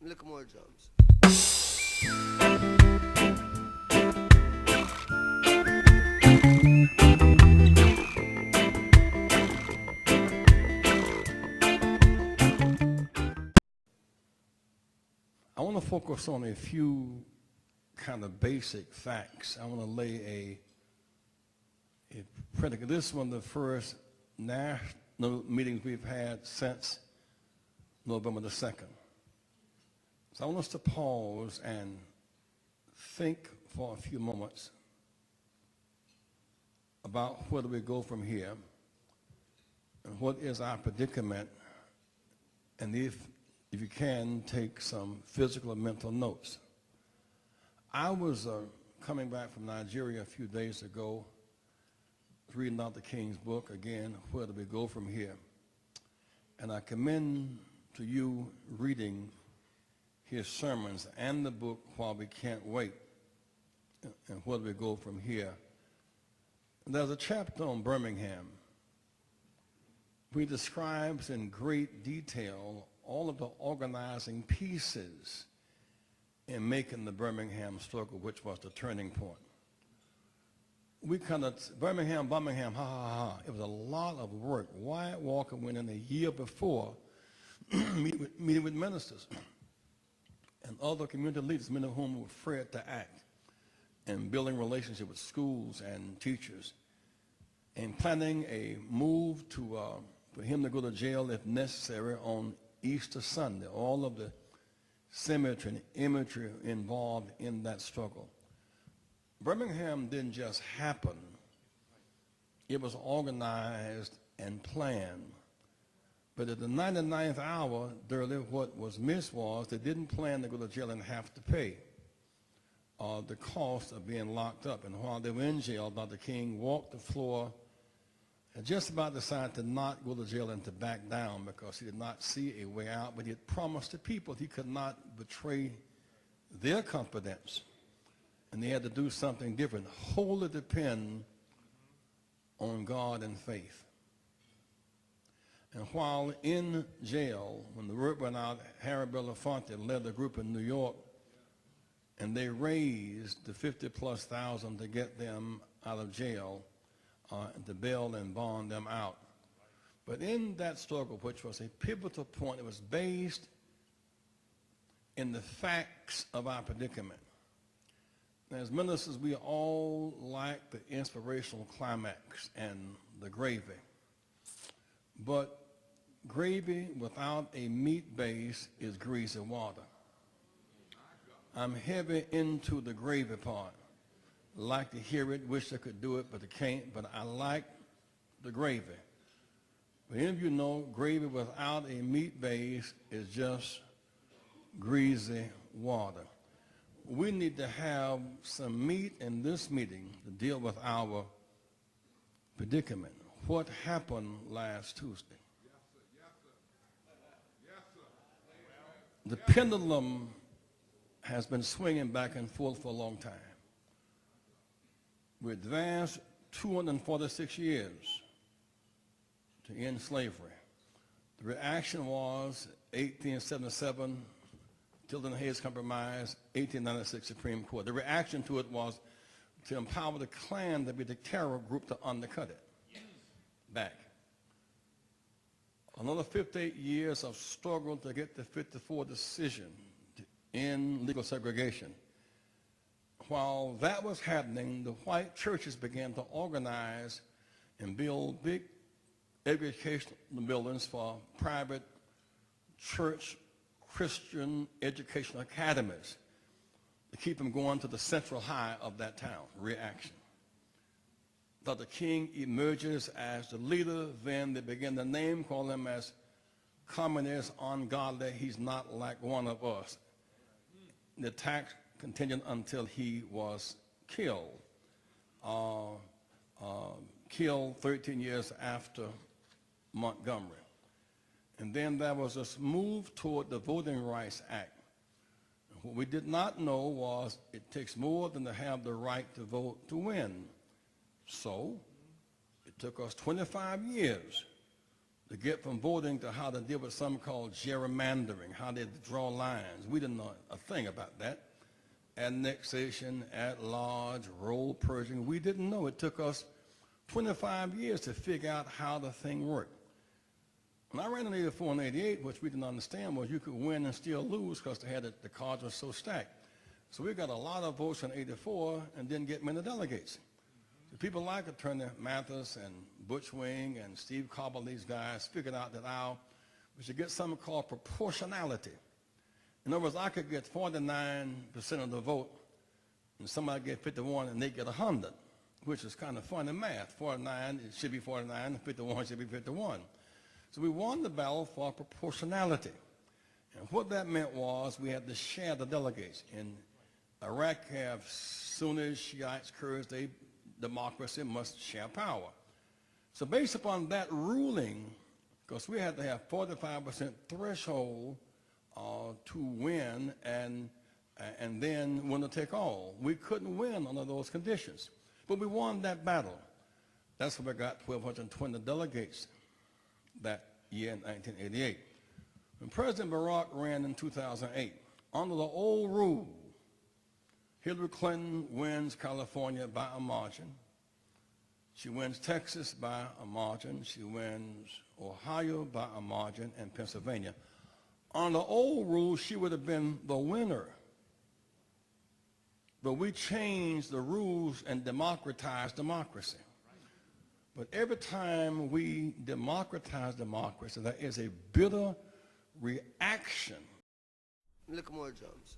Look more drums. I want to focus on a few kind of basic facts. I want to lay a predicate. This is one of the first national meetings we've had since November the 2nd. So I want us to pause and think for a few moments about where do we go from here and what is our predicament, and if you can, take some physical and mental notes. I was coming back from Nigeria a few days ago, reading Dr. King's book, again, Where Do We Go From Here? And I commend to you reading his sermons and the book While We Can't Wait, and Where Do We Go From Here? There's a chapter on Birmingham. He describes in great detail all of the organizing pieces in making the Birmingham struggle, which was the turning point. We kind of, Birmingham, ha, ha, ha. It was a lot of work. Wyatt Walker went in a year before meeting with ministers and other community leaders, many of whom were afraid to act, and building relationships with schools and teachers, and planning a move to for him to go to jail if necessary on Easter Sunday. All of the symmetry and imagery involved in that struggle. Birmingham didn't just happen. It was organized and planned. But at the 99th hour, what was missed was they didn't plan to go to jail and have to pay the cost of being locked up. And while they were in jail, Dr. King walked the floor and just about decided to not go to jail and to back down because he did not see a way out, but he had promised the people he could not betray their confidence. And they had to do something different, wholly depend on God and faith. And while in jail, when the word went out, Harry Belafonte led a group in New York, and they raised the 50+ thousand to get them out of jail, to bail and bond them out. But in that struggle, which was a pivotal point, it was based in the facts of our predicament. As ministers, we all like the inspirational climax and the gravy. But gravy without a meat base is greasy water. I'm heavy into the gravy part. Like to hear it, wish I could do it, but I can't. But I like the gravy. But any of you know, gravy without a meat base is just greasy water. We need to have some meat in this meeting to deal with our predicament. What happened last Tuesday? The pendulum has been swinging back and forth for a long time. We advanced 246 years to end slavery. The reaction was 1877, Tilden Hayes Compromise, 1896 Supreme Court. The reaction to it was to empower the Klan to be the terror group to undercut it back. Another 58 years of struggle to get the 54 decision to end legal segregation. While that was happening, the white churches began to organize and build big educational buildings for private church Christian educational academies to keep them going to the central high of that town. Reaction. Dr. King emerges as the leader, then they begin to name call him as communist, ungodly, he's not like one of us. The attack continued until he was killed. Killed 13 years after Montgomery. And then there was this move toward the Voting Rights Act. What we did not know was it takes more than to have the right to vote to win. So it took us 25 years to get from voting to how to deal with something called gerrymandering, how they draw lines. We didn't know a thing about that. Annexation, at-large, roll purging, we didn't know. It took us 25 years to figure out how the thing worked. When I ran in 84 and 88, which we didn't understand was you could win and still lose because the cards were so stacked. So we got a lot of votes in 84 and didn't get many delegates. The people like Attorney Mathis and Butch Wing and Steve Cobble, these guys, figured out that we should get something called proportionality. In other words, I could get 49% of the vote, and somebody get 51, and they get 100, which is kind of funny math. 49, it should be 49, and 51 should be 51. So we won the battle for proportionality. And what that meant was we had to share the delegates. In Iraq, you have Sunnis, Shiites, Kurds, democracy must share power. So based upon that ruling, because we had to have 45% threshold to win and then win or take all. We couldn't win under those conditions. But we won that battle. That's why we got 1,220 delegates that year in 1988. When President Barack ran in 2008, under the old rule, Hillary Clinton wins California by a margin. She wins Texas by a margin. She wins Ohio by a margin, and Pennsylvania. On the old rule, she would have been the winner. But we changed the rules and democratized democracy. But every time we democratize democracy, there is a bitter reaction. Look more drums.